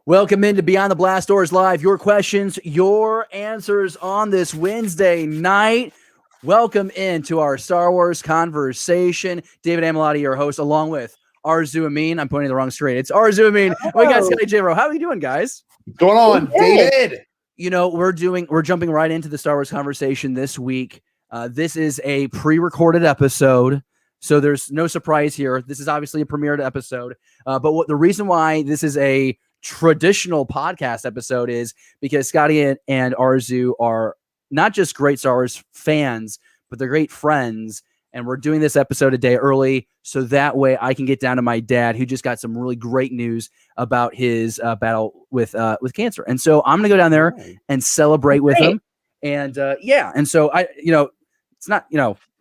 Welcome into Beyond the Blast Doors Live. Your questions, your answers on this Wednesday night. Welcome into our Star Wars conversation. David Amalotti, your host, along with Arzu Amin. I'm pointing the wrong screen. It's Arzu Amin. Oh my God, Scotty J-Ro. How are you doing, guys? What's going on, David? You know, we're jumping right into the Star Wars conversation this week. This is a pre-recorded episode, so there's no surprise here. This is obviously a premiered episode, but the reason why this is a traditional podcast episode is because Scotty and Arzu are not just great Star Wars fans, but they're great friends. And we're doing this episode a day early, so that way I can get down to my dad, who just got some really great news about his battle with cancer. And so I'm gonna go down there and celebrate with him. And and so it's not,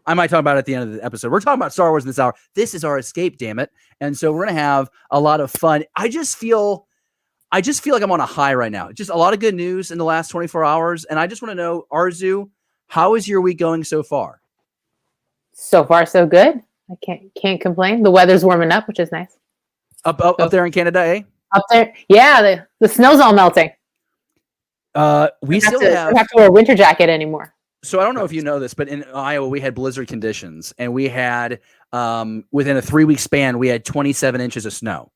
I might talk about it at the end of the episode. We're talking about Star Wars in this hour. This is our escape, damn it. And so we're gonna have a lot of fun. I just feel like I'm on a high right now. Just a lot of good news in the last 24 hours. And I just want to know, Arzu, how is your week going so far? So far, so good. I can't complain. The weather's warming up, which is nice. Up there in Canada, eh? Up there, yeah. The snow's all melting. We still have to wear a winter jacket anymore. So I don't know if you know this, but in Iowa we had blizzard conditions, and we had within a 3-week span we had 27 inches of snow.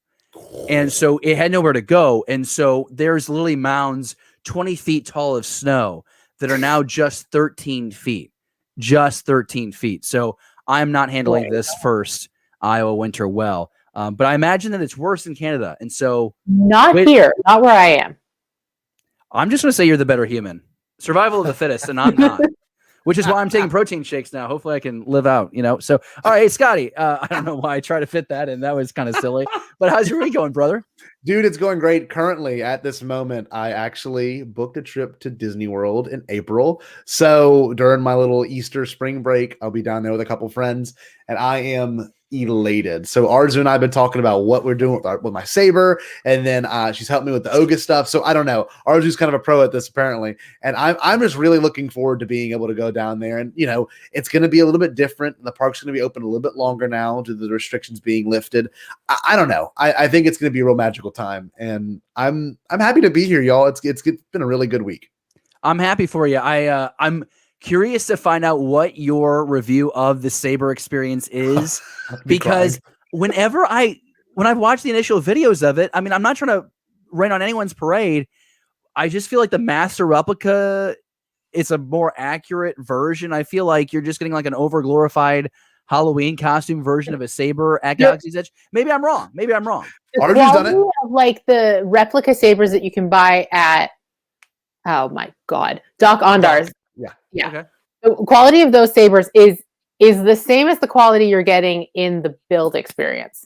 And so it had nowhere to go. And so there's literally mounds 20 feet tall of snow that are now just 13 feet. Just 13 feet. So I'm not handling this first Iowa winter well. But I imagine that it's worse in Canada. And so here, not where I am. I'm just going to say you're the better human. Survival of the fittest, and I'm not. Which is why I'm taking protein shakes now. Hopefully I can live out, So, all right, hey, Scotty, I don't know why I try to fit that in. That was kind of silly. But how's your week going, brother? Dude, it's going great. Currently, at this moment, I actually booked a trip to Disney World in April. So during my little Easter spring break, I'll be down there with a couple friends, and I am elated. So Arzu and I have been talking about what we're doing with my saber, and then she's helped me with the Oga stuff. So I don't know. Arzu's kind of a pro at this apparently, and I'm just really looking forward to being able to go down there. And it's going to be a little bit different. The park's going to be open a little bit longer now due to the restrictions being lifted. I don't know. I think it's going to be a real magical time, and I'm happy to be here, y'all. It's been a really good week. I'm happy for you. I'm curious to find out what your review of the saber experience is, because when I've watched the initial videos of it, I mean, I'm not trying to rain on anyone's parade. I just feel like the master replica, it's a more accurate version. I feel like you're just getting like an over glorified Halloween costume version of a saber at Galaxy's Edge. Maybe I'm wrong. Arju's done it. Of like the replica sabers that you can buy at, oh my God, Doc Ondar's. Yeah. Okay. The quality of those sabers is the same as the quality you're getting in the build experience.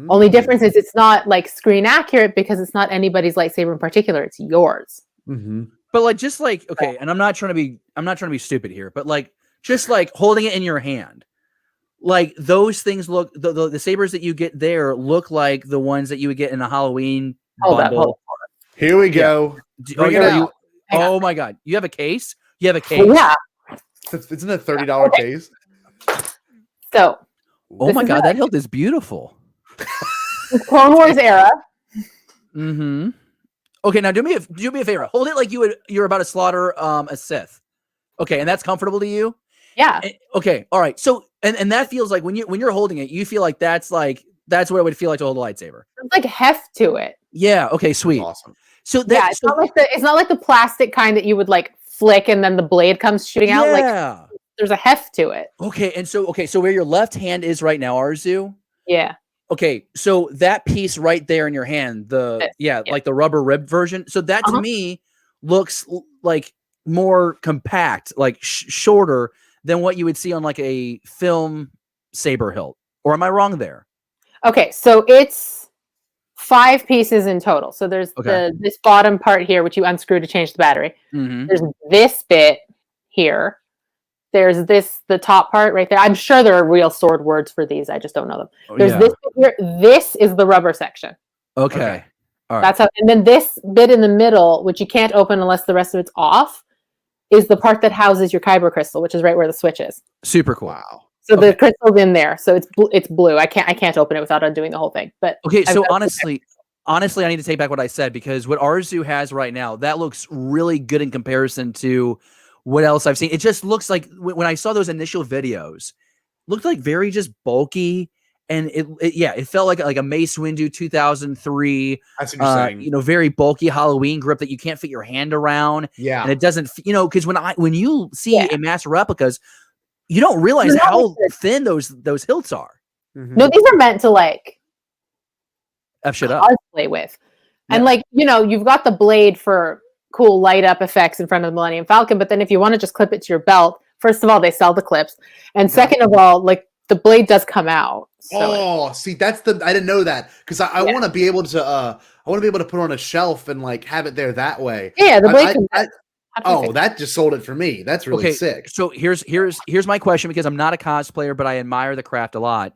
Only difference is it's not like screen accurate because it's not anybody's lightsaber in particular. It's yours. Mm-hmm. But okay, and I'm not trying to be stupid here, but like just like holding it in your hand, like those things look the sabers that you get there look like the ones that you would get in a Halloween bundle. Here we go. Oh my God, you have a case. You have a case. Yeah. Isn't it a $30 case? So. Oh my God, that hilt is beautiful. Clone Wars era. Mm-hmm. Okay, now do me a favor. Hold it like you're about to slaughter a Sith. Okay, and that's comfortable to you? Yeah. Okay, all right. So and that feels like when you're holding it, you feel like that's what it would feel like to hold a lightsaber. There's like heft to it. Yeah. Okay. Sweet. That's awesome. So it's not like the plastic kind that you would like flick and then the blade comes shooting out. Like there's a heft to it. Okay. And so where your left hand is right now, Arzu. Yeah. Okay. So that piece right there in your hand, like the rubber rib version. So that to me looks like more compact, like shorter than what you would see on like a film saber hilt. Or am I wrong there? Okay. So it's 5 pieces in total. So there's this bottom part here, which you unscrew to change the battery. Mm-hmm. There's this bit here. There's the top part right there. I'm sure there are real sword words for these. I just don't know them. There's this bit here. This is the rubber section. Okay. All right. That's how. And then this bit in the middle, which you can't open unless the rest of it's off, is the part that houses your kyber crystal, which is right where the switch is. Super cool. Wow. So the crystal's in there, so it's blue. I can't open it without undoing the whole thing. But okay, so honestly, honestly, I need to take back what I said, because what Arzu has right now, that looks really good in comparison to what else I've seen. It just looks like when I saw those initial videos, looked like very just bulky. And it felt like a Mace Windu 2003, I see what you're saying. very bulky Halloween grip that you can't fit your hand around. Yeah. And it doesn't, because when you see a master replicas, you don't realize how thin those hilts are. Mhm. No, these are meant to like F shit up. play with. And you've got the blade for cool light up effects in front of the Millennium Falcon, but then if you want to just clip it to your belt, first of all, they sell the clips. And second of all, like the blade does come out. So see, I didn't know that, because I want to be able to put it on a shelf and like have it there that way. Yeah, the blade comes out. That just sold it for me. That's really sick. So here's my question, because I'm not a cosplayer, but I admire the craft a lot.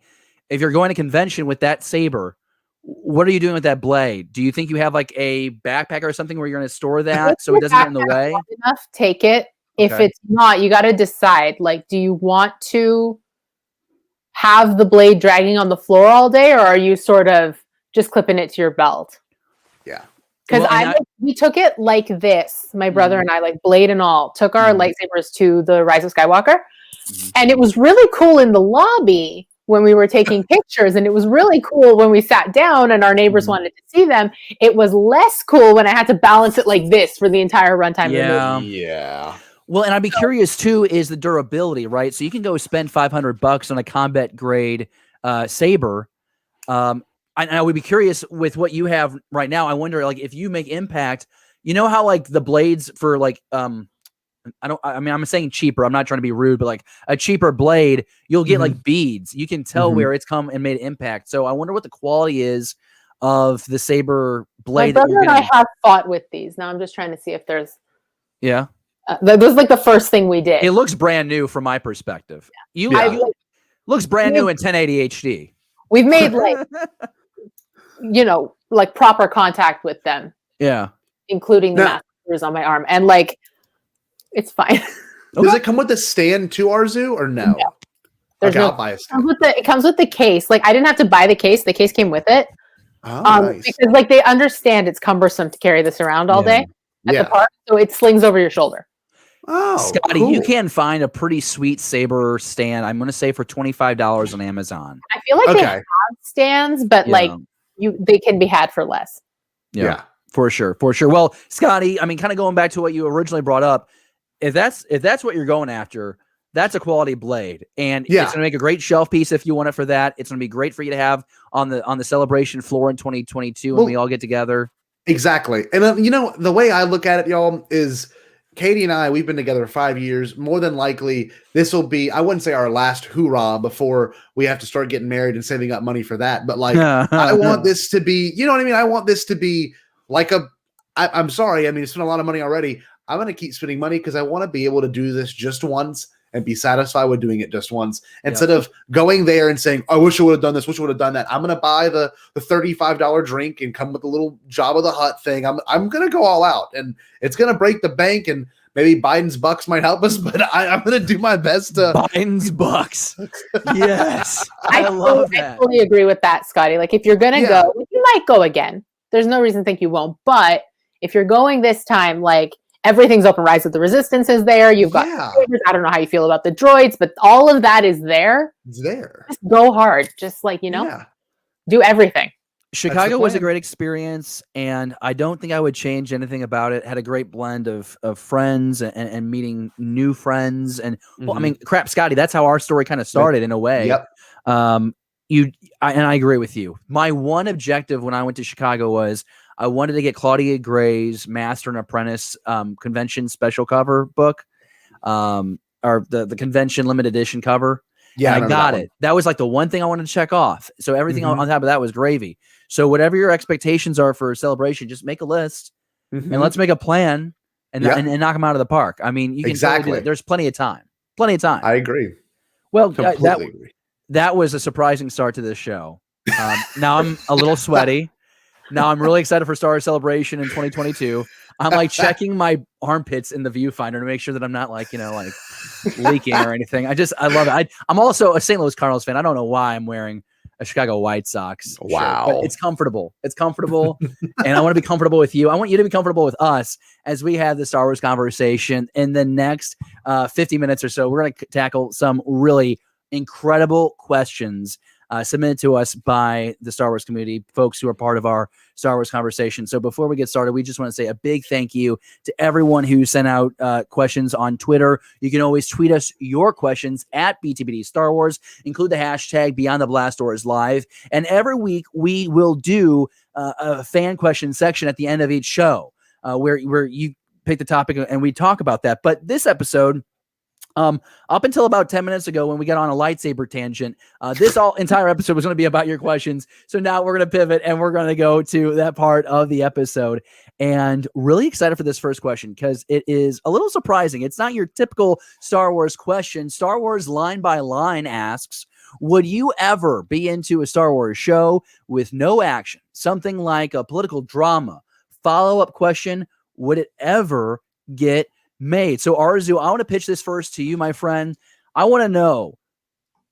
If you're going to convention with that saber, what are you doing with that blade? Do you think you have like a backpack or something where you're going to store that so it doesn't get in the way? Enough, take it. If it's not, you got to decide. Like, do you want to have the blade dragging on the floor all day, or are you sort of just clipping it to your belt? Yeah. Because we took it like this. My brother and I, like blade and all, took our lightsabers to the Rise of Skywalker, and it was really cool in the lobby when we were taking pictures, and it was really cool when we sat down and our neighbors wanted to see them. It was less cool when I had to balance it like this for the entire runtime. Yeah. Well, and I'd be curious too, is the durability, right? So you can go spend $500 on a combat grade saber. I would be curious with what you have right now. I wonder, like, if you make impact, how like the blades for like I'm saying cheaper. I'm not trying to be rude, but like a cheaper blade, you'll get like beads. You can tell where it's come and made impact. So I wonder what the quality is of the saber blade. My brother and I have fought with these. Now I'm just trying to see if there's. Yeah. That was like the first thing we did. It looks brand new from my perspective. Looks brand new in 1080 HD. We've made like proper contact with them. Yeah. Including the masters on my arm. And like, it's fine. Does it come with a stand to Arzu or no? There's I'll buy a stand. It comes with the case. Like, I didn't have to buy the case. The case came with it. Oh, nice. Because like they understand it's cumbersome to carry this around all day at the park. So it slings over your shoulder. Oh, Scotty, cool. you can find a pretty sweet saber stand. I'm going to say for $25 on Amazon. I feel like they have stands, but they can be had for less. Yeah, for sure. Well, Scotty, I mean, kind of going back to what you originally brought up, if that's what you're going after, that's a quality blade, and it's going to make a great shelf piece if you want it for that. It's going to be great for you to have on the celebration floor in 2022 when we all get together. Exactly, and the way I look at it, y'all, is Katie and I, we've been together 5 years. More than likely, this will be, I wouldn't say our last hoorah before we have to start getting married and saving up money for that. But like, I want this to be, you know what I mean? I want this to be like I'm sorry. I mean, I spent a lot of money already. I'm going to keep spending money because I want to be able to do this just once and be satisfied with doing it just once instead of going there and saying, I wish I would have done this, wish I would have done that. I'm going to buy the $35 drink and come with a little Jabba the Hutt thing. I'm going to go all out, and it's going to break the bank, and maybe Biden's bucks might help us, but I'm going to do my best to Biden's bucks. Yes. I love that. I totally agree with that, Scotty. Like, if you're going to go, you might go again. There's no reason to think you won't. But if you're going this time, like, everything's open. Rise of the Resistance is there. You've got, I don't know how you feel about the droids, but all of that is there. It's there. Just go hard. Just like, do everything. Chicago was a great experience, and I don't think I would change anything about it. Had a great blend of friends and meeting new friends. And well, I mean, crap, Scotty, that's how our story kind of started in a way. Yep. And I agree with you. My one objective when I went to Chicago was I wanted to get Claudia Gray's Master and Apprentice convention special cover book, or the convention limited edition cover. Yeah, I got it. That was like the one thing I wanted to check off. So everything on top of that was gravy. So whatever your expectations are for a celebration, just make a list and let's make a plan and knock them out of the park. I mean, you can totally do that. There's plenty of time. I agree. Well, that was a surprising start to this show. Now I'm a little sweaty. Now I'm really excited for Star Wars Celebration in 2022. I'm like checking my armpits in the viewfinder to make sure that I'm not like, leaking or anything. I love it. I'm also a St. Louis Cardinals fan. I don't know why I'm wearing a Chicago White Sox shirt, Wow. but it's comfortable. It's comfortable. And I want to be comfortable with you. I want you to be comfortable with us as we have the Star Wars conversation. In the next 50 minutes or so, we're going to tackle some really incredible questions submitted to us by the Star Wars community, folks who are part of our Star Wars conversation. So before we get started, we just want to say a big thank you to everyone who sent out questions on Twitter. You can always tweet us your questions at BTBD Star Wars. Include the hashtag Beyond the Blast Doors Live. And every week we will do a fan question section at the end of each show where you pick the topic and we talk about that. But this episode, up until about 10 minutes ago when we got on a lightsaber tangent, this entire episode was going to be about your questions. So now we're going to pivot and we're going to go to that part of the episode. And really excited for this first question because it is a little surprising. It's not your typical Star Wars question. Star Wars Line by Line asks, would you ever be into a Star Wars show with no action? Something like a political drama. Follow-up question, would it ever get made? So Arzu, I want to pitch this first to you, my friend. I want to know,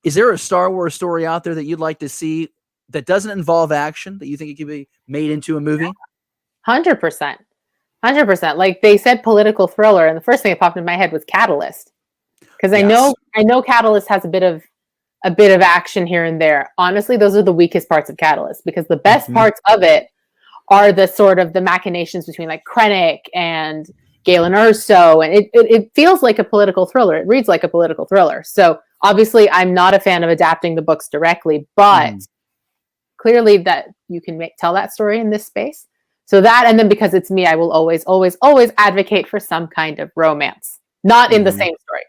is there a Star Wars story out there that you'd like to see that doesn't involve action that you think it could be made into a movie? 100%. 100%. Like they said political thriller, and the first thing that popped in my head was Catalyst. Because I know Catalyst has a bit of action here and there. Honestly, those are the weakest parts of Catalyst because the best parts of it are the sort of the machinations between like Krennic and Galen Erso, and it feels like a political thriller. It reads like a political thriller. So obviously, I'm not a fan of adapting the books directly, but clearly that you can tell that story in this space. So that, and then because it's me, I will always, always, always advocate for some kind of romance, not in the same story.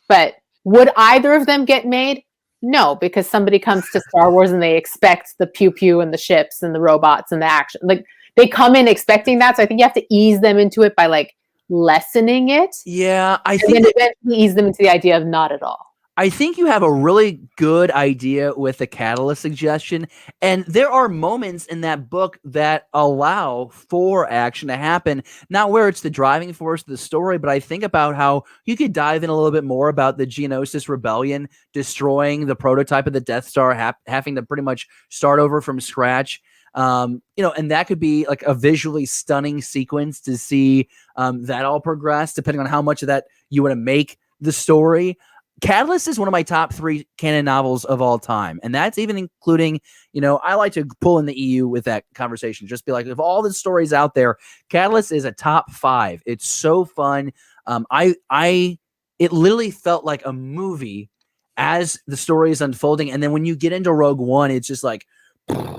But would either of them get made? No, because somebody comes to Star Wars and they expect the pew pew and the ships and the robots and the action. Like they come in expecting that. So I think you have to ease them into it by like lessening it. Yeah, I think then eventually ease them into the idea of not at all. I think you have a really good idea with the Catalyst suggestion, and there are moments in that book that allow for action to happen, not where it's the driving force of the story, but I think about how you could dive in a little bit more about the Geonosis Rebellion destroying the prototype of the Death Star, having to pretty much start over from scratch. And that could be like a visually stunning sequence to see that all progress, depending on how much of that you want to make the story. Catalyst is one of my top 3 canon novels of all time. And that's even including, I like to pull in the EU with that conversation. Just be like, of all the stories out there, Catalyst is a top 5. It's so fun. It literally felt like a movie as the story is unfolding. And then when you get into Rogue One, it's just like,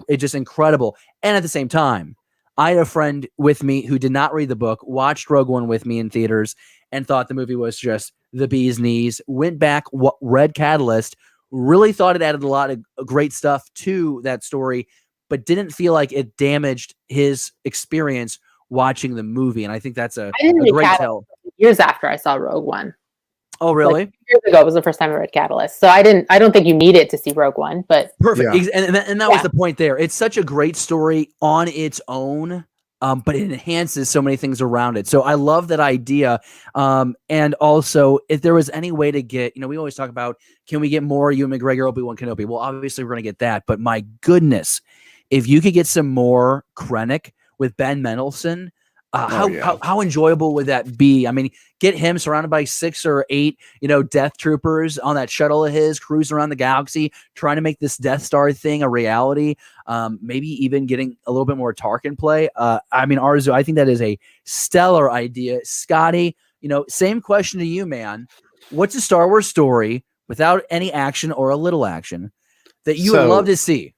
it's just incredible. And at the same time, I had a friend with me who did not read the book, watched Rogue One with me in theaters, and thought the movie was just the bee's knees, went back, read Catalyst, really thought it added a lot of great stuff to that story, but didn't feel like it damaged his experience watching the movie. And I think that's a great tell. Years after I saw Rogue One. Oh, really? Like years ago was the first time I read Catalyst. So I don't think you need it to see Rogue One, but perfect. Yeah. And that was the point there. It's such a great story on its own. But it enhances so many things around it. So I love that idea. And also, if there was any way to get, we always talk about, can we get more Ewan McGregor, Obi-Wan Kenobi? Well, obviously, we're going to get that. But my goodness, if you could get some more Krennic with Ben Mendelsohn, how enjoyable would that be? I mean, get him surrounded by 6 or 8, Death Troopers on that shuttle of his, cruising around the galaxy, trying to make this Death Star thing a reality. Maybe even getting a little bit more Tarkin play. Arzu, I think that is a stellar idea. Scotty, same question to you, man. What's a Star Wars story without any action or a little action that you would love to see?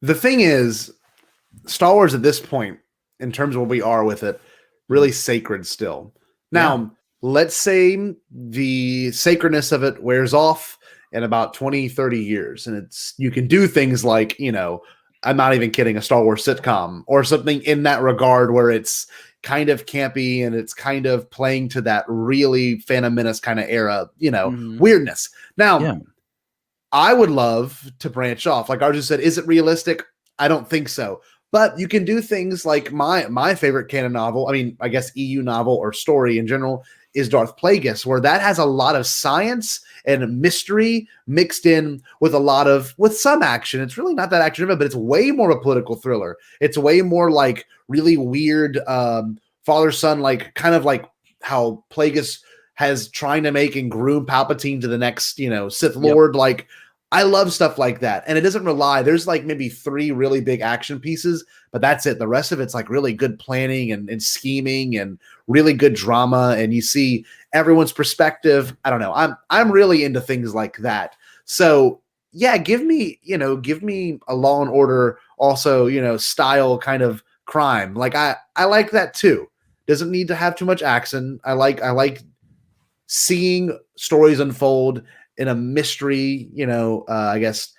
The thing is, Star Wars at this point, in terms of where we are with it, really sacred still. Now, let's say the sacredness of it wears off in about 20, 30 years. And you can do things like, I'm not even kidding, a Star Wars sitcom or something in that regard where it's kind of campy and it's kind of playing to that really Phantom Menace kind of era, weirdness. Now, I would love to branch off. Like Arjun said, is it realistic? I don't think so. But you can do things like my favorite canon novel, I mean, I guess EU novel or story in general, is Darth Plagueis, where that has a lot of science and mystery mixed in with with some action. It's really not that action driven, but it's way more a political thriller. It's way more like really weird father son, like kind of like how Plagueis has trying to make and groom Palpatine to the next, Sith Lord. Like, I love stuff like that. And it doesn't rely, there's like maybe 3 really big action pieces, but that's it. The rest of it's like really good planning and scheming and really good drama. And you see everyone's perspective. I don't know. I'm really into things like that. So yeah, give me a Law and Order also, style kind of crime. Like I like that too. Doesn't need to have too much action. I like seeing stories unfold in a mystery, I guess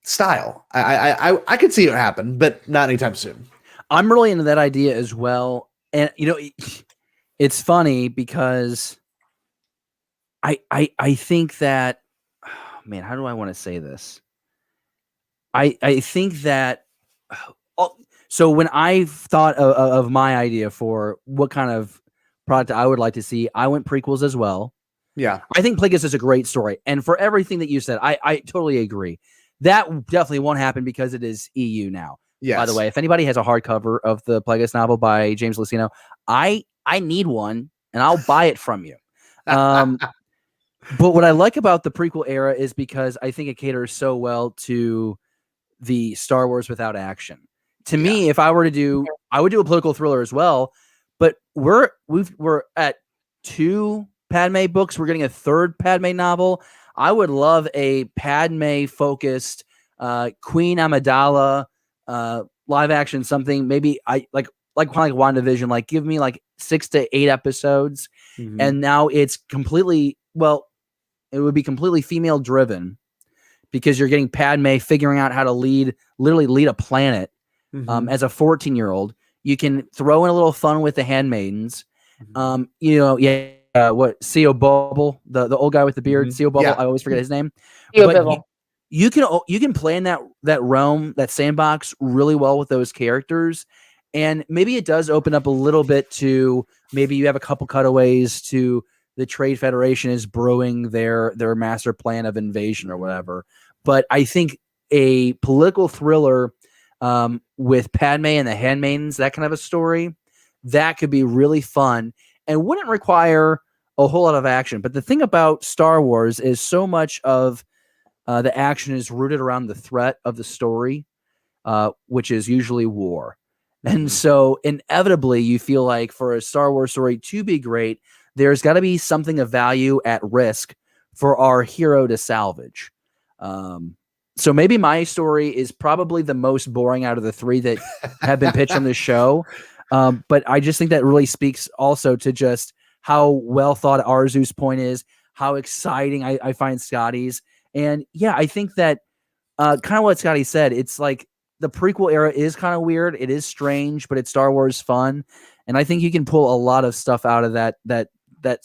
style. I could see it happen, but not anytime soon. I'm really into that idea as well. And it's funny because I think that, oh, man, how do I want to say this? I think that, so when I thought of my idea for what kind of product I would like to see, I went prequels as well. Yeah. I think Plagueis is a great story. And for everything that you said, I totally agree. That definitely won't happen because it is EU now. Yes. By the way, if anybody has a hardcover of the Plagueis novel by James Luceno, I need one and I'll buy it from you. But what I like about the prequel era is because I think it caters so well to the Star Wars without action. To me, if I were to do, I would do a political thriller as well. But we're at 2 Padme books. We're getting a 3rd Padme novel. I would love a Padme focused Queen Amidala live action something. Maybe I like WandaVision. Like give me like 6 to 8 episodes, and now it's completely it would be completely female driven because you're getting Padme figuring out how to literally lead a planet as a 14-year-old. You can throw in a little fun with the handmaidens. Seo Bubble, the old guy with the beard, Seo Bubble. I always forget his name. But you can play in that realm, that sandbox really well with those characters. And maybe it does open up a little bit to maybe you have a couple cutaways to the Trade Federation is brewing their master plan of invasion or whatever. But I think a political thriller with Padme and the handmaidens, that kind of a story, that could be really fun and wouldn't require a whole lot of action. But the thing about Star Wars is so much of the action is rooted around the threat of the story, which is usually war. And so inevitably you feel like for a Star Wars story to be great, there's got to be something of value at risk for our hero to salvage. So maybe my story is probably the most boring out of the 3 that have been pitched on this show. But I just think that really speaks also to just how well thought Arzu's point is, how exciting I find Scotty's. And yeah, I think that kind of what Scotty said, it's like the prequel era is kind of weird. It is strange, but it's Star Wars fun. And I think you can pull a lot of stuff out of that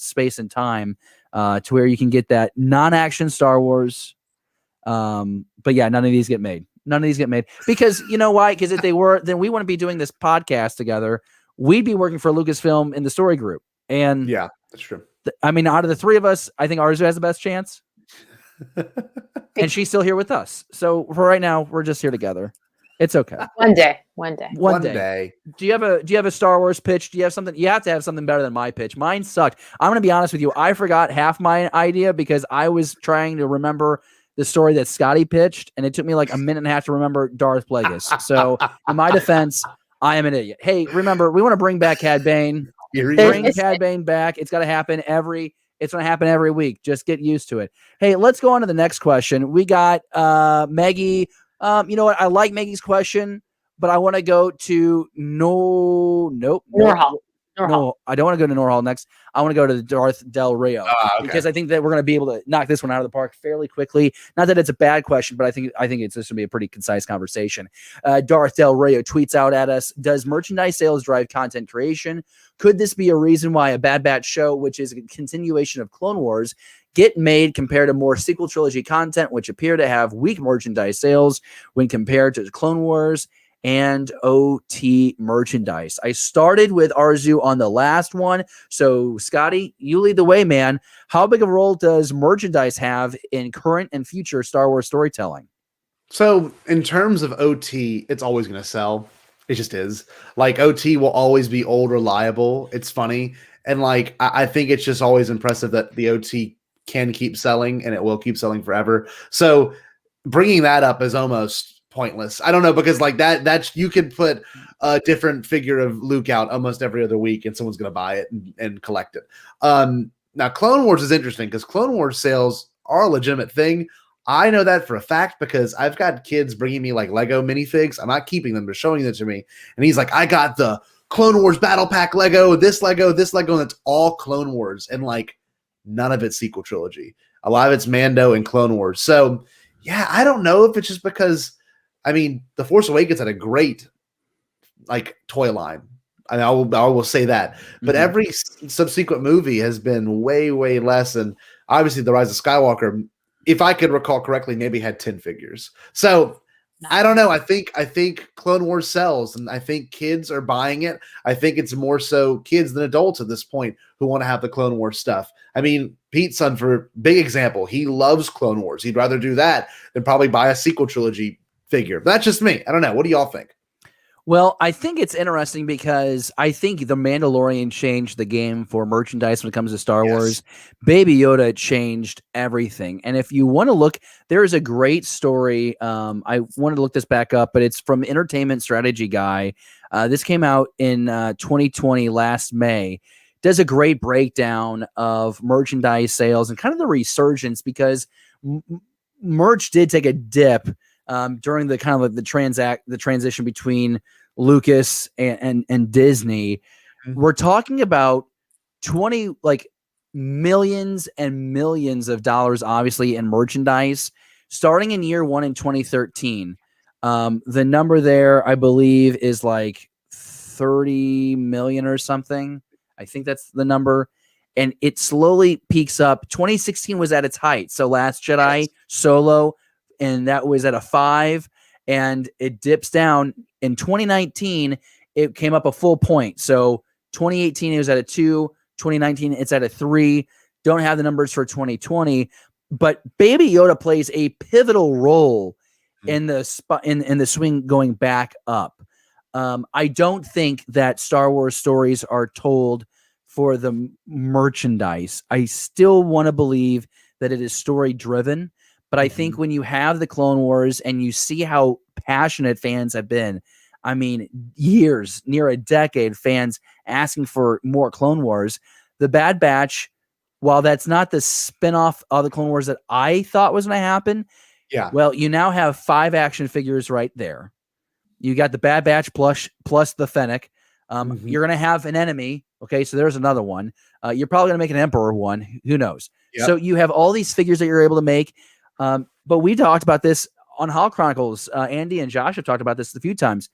space and time to where you can get that non-action Star Wars. But yeah, none of these get made. None of these get made because you know why? Because if they were, then we wouldn't be doing this podcast together. We'd be working for Lucasfilm in the story group. And yeah, that's true. I mean, out of the 3 of us, I think Arzu has the best chance. And she's still here with us. So for right now, we're just here together. It's okay. One day. One day. Do you have a Star Wars pitch? Do you have something? You have to have something better than my pitch. Mine sucked. I'm going to be honest with you. I forgot half my idea because I was trying to remember the story that Scotty pitched, and it took me like a minute and a half to remember Darth Plagueis. So in my defense, I am an idiot. Hey, remember, we want to bring back Cad Bane. Bring Cad Bane back. It's got to happen it's going to happen every week. Just get used to it. Hey, let's go on to the next question. We got Maggie. You know what? I like Maggie's question, but I want to go to Norhall. No, I don't want to go to Norhall next. I want to go to Darth Del Rio because I think that we're going to be able to knock this one out of the park fairly quickly. Not that it's a bad question, but I think it's just going to be a pretty concise conversation. Darth Del Rio tweets out at us, does merchandise sales drive content creation? Could this be a reason why a Bad Batch show, which is a continuation of Clone Wars, get made compared to more sequel trilogy content, which appear to have weak merchandise sales when compared to Clone Wars? and OT merchandise. I started with Arzu on the last one. So, Scotty, you lead the way, man. How big of a role does merchandise have in current and future Star Wars storytelling? So, in terms of OT, it's always going to sell. It just is. Like, OT will always be old, reliable. It's funny. And, like, I think it's just always impressive that the OT can keep selling and it will keep selling forever. So, bringing that up is almost pointless. I don't know, because, like, that's you could put a different figure of Luke out almost every other week and someone's going to buy it and collect it. Now, Clone Wars is interesting because Clone Wars sales are a legitimate thing. I know that for a fact because I've got kids bringing me like Lego minifigs. I'm not keeping them, but showing them to me. And he's like, I got the Clone Wars Battle Pack Lego, and it's all Clone Wars. And like none of it's sequel trilogy. A lot of it's Mando and Clone Wars. So yeah, I don't know if it's just because, I mean, The Force Awakens had a great like toy line. I will say that. But every subsequent movie has been way, way less. And obviously The Rise of Skywalker, if I could recall correctly, maybe had 10 figures. So I don't know. I think Clone Wars sells, and I think kids are buying it. I think it's more so kids than adults at this point who want to have the Clone Wars stuff. I mean, Pete's son, for big example, he loves Clone Wars. He'd rather do that than probably buy a sequel trilogy figure. But that's just me. I don't know. What do y'all think? Well, I think it's interesting because I think The Mandalorian changed the game for merchandise when it comes to Star Wars. Baby Yoda changed everything. And if you want to look, there is a great story. I wanted to look this back up, but it's from Entertainment Strategy Guy. This came out in 2020, last May. Does a great breakdown of merchandise sales and kind of the resurgence because merch did take a dip during the kind of like the transition between Lucas and Disney. We're talking about millions and millions of dollars, obviously, in merchandise starting in year one in 2013. The number there, I believe, is like 30 million or something. I think that's the number. And it slowly peaks up. 2016 was at its height. So Last Jedi, Solo, and that was at a 5, and it dips down. In 2019, it came up a full point. So 2018, it was at a 2. 2019, it's at a 3. Don't have the numbers for 2020, but Baby Yoda plays a pivotal role in the in the swing going back up. I don't think that Star Wars stories are told for the merchandise. I still want to believe that it is story driven. But I think when you have the Clone Wars and you see how passionate fans have been, I mean, years, near a decade, fans asking for more Clone Wars. The Bad Batch, while that's not the spinoff of the Clone Wars that I thought was going to happen, well, you now have 5 action figures right there. You got the Bad Batch plus the Fennec. You're going to have an enemy. Okay, so there's another one. You're probably going to make an Emperor one. Who knows? Yep. So you have all these figures that you're able to make. But we talked about this on Hall Chronicles. Andy and Josh have talked about this a few times.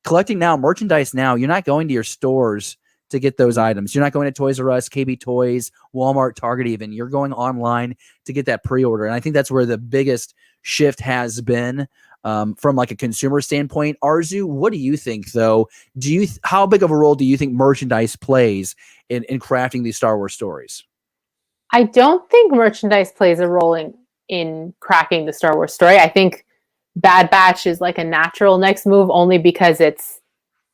Collecting now, merchandise now, you're not going to your stores to get those items. You're not going to Toys R Us, KB Toys, Walmart, Target even. You're going online to get that pre-order. And I think that's where the biggest shift has been from like a consumer standpoint. Arzu, what do you think, though? How big of a role do you think merchandise plays in crafting these Star Wars stories? I don't think merchandise plays a role in cracking the Star Wars story. I think Bad Batch is like a natural next move only because it's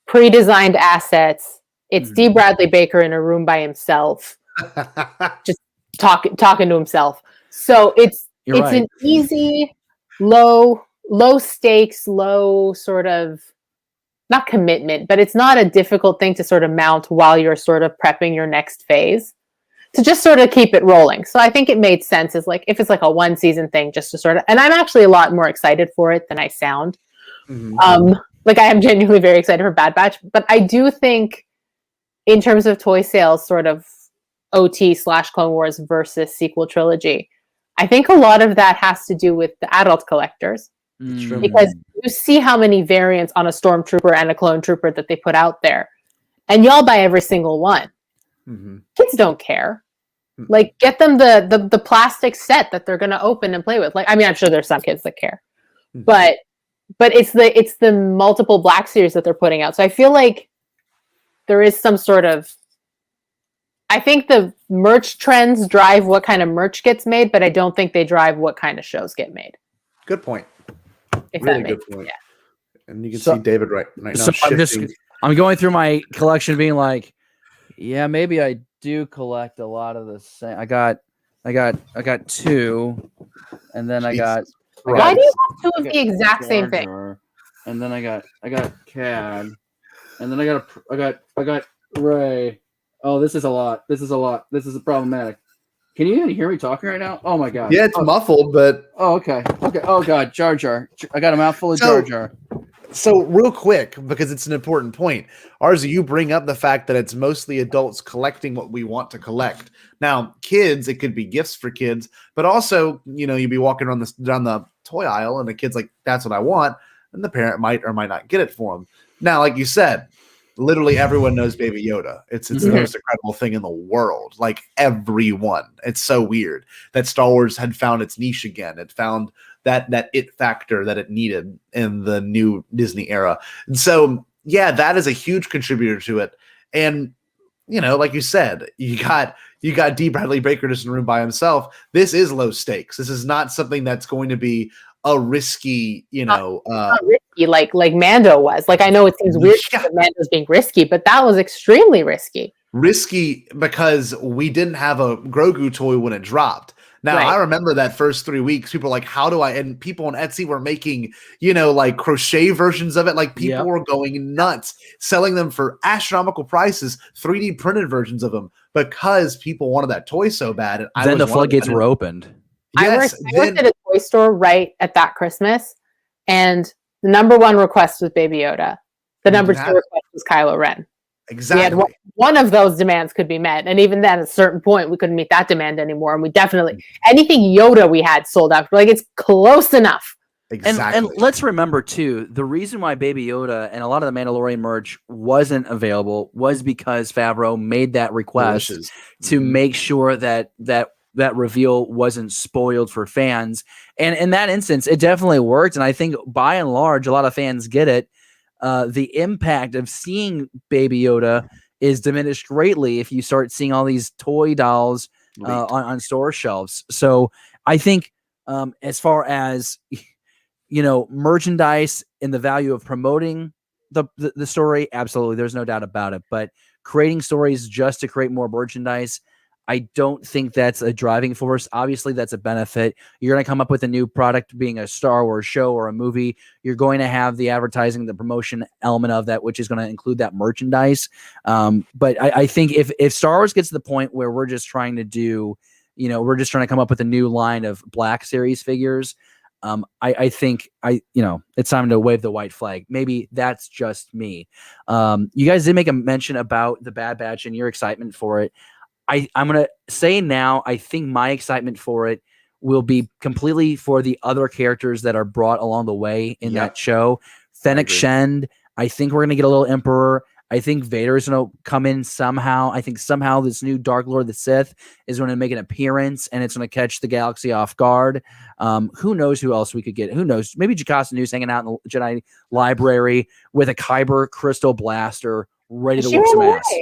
pre-designed assets. It's D. Bradley Baker in a room by himself, just talking to himself. So it's an easy, low stakes, low sort of, not commitment, but it's not a difficult thing to sort of mount while you're sort of prepping your next phase, to just sort of keep it rolling. So I think it made sense as like, if it's like a 1 season thing, just to sort of, and I'm actually a lot more excited for it than I sound. Like I am genuinely very excited for Bad Batch, but I do think in terms of toy sales, sort of OT/Clone Wars versus sequel trilogy, I think a lot of that has to do with the adult collectors. Because you see how many variants on a Stormtrooper and a Clone Trooper that they put out there, and y'all buy every single one. Kids don't care. Like, get them the plastic set that they're going to open and play with. Like, I mean, I'm sure there's some kids that care, but but it's the multiple Black series that they're putting out. So I feel like there is some sort of, I think the merch trends drive what kind of merch gets made, but I don't think they drive what kind of shows get made. Good point. If Really that good makes, point. Yeah. And you can see David right now. So I'm going through my collection, being like, yeah, maybe I do collect a lot of the same. I got 2, and then I got. Why do you have 2 of the exact same thing? And then I got CAD, and then I got Ray. Oh, this is a lot. This is problematic. Can you even hear me talking right now? Oh my god. Yeah, it's muffled, but okay. Oh god, Jar Jar. I got a mouthful of Jar Jar. So real quick, because it's an important point, Arzu, you bring up the fact that it's mostly adults collecting what we want to collect. Now, kids, it could be gifts for kids, but also, you'd be walking down the toy aisle and the kid's like, that's what I want. And the parent might or might not get it for them. Now, like you said, literally everyone knows Baby Yoda. It's the most incredible thing in the world. Like everyone. It's so weird that Star Wars had found its niche again. It found that it factor that it needed in the new Disney era. And so, yeah, that is a huge contributor to it. And, like you said, you got D. Bradley Baker just in a room by himself. This is low stakes. This is not something that's going to be a risky, not risky like Mando was. Like, I know it seems weird that Mando's being risky, but that was extremely risky. Risky because we didn't have a Grogu toy when it dropped. Now, I remember that first 3 weeks, people were like, how do I, and people on Etsy were making, like crochet versions of it. Like people were going nuts, selling them for astronomical prices, 3D printed versions of them because people wanted that toy so bad. And then the floodgates were opened. Yes, I worked at a toy store right at that Christmas, and the number 1 request was Baby Yoda. The number 2 request was Kylo Ren. Exactly. We had one of those demands could be met, and even then, at a certain point, we couldn't meet that demand anymore. And we definitely anything Yoda we had sold out. Like, it's close enough. Exactly. And let's remember too, the reason why Baby Yoda and a lot of the Mandalorian merch wasn't available was because Favreau made that request to make sure that reveal wasn't spoiled for fans. And in that instance, it definitely worked. And I think by and large, a lot of fans get it. The impact of seeing Baby Yoda is diminished greatly if you start seeing all these toy dolls on store shelves. So I think as far as merchandise and the value of promoting the story, absolutely, there's no doubt about it. But creating stories just to create more merchandise, I don't think that's a driving force. Obviously, that's a benefit. You're going to come up with a new product being a Star Wars show or a movie. You're going to have the advertising, the promotion element of that, which is going to include that merchandise. But I think if Star Wars gets to the point where we're just trying to do, we're just trying to come up with a new line of Black Series figures, I think it's time to wave the white flag. Maybe that's just me. You guys did make a mention about the Bad Batch and your excitement for it. I'm going to say now, I think my excitement for it will be completely for the other characters that are brought along the way in that show. Fennec Shand, I think we're going to get a little Emperor. I think Vader's going to come in somehow. I think somehow this new Dark Lord of the Sith is going to make an appearance, and it's going to catch the galaxy off guard. Who knows who else we could get? Who knows? Maybe Jocasta News hanging out in the Jedi library with a Kyber crystal blaster ready to whoop some ass.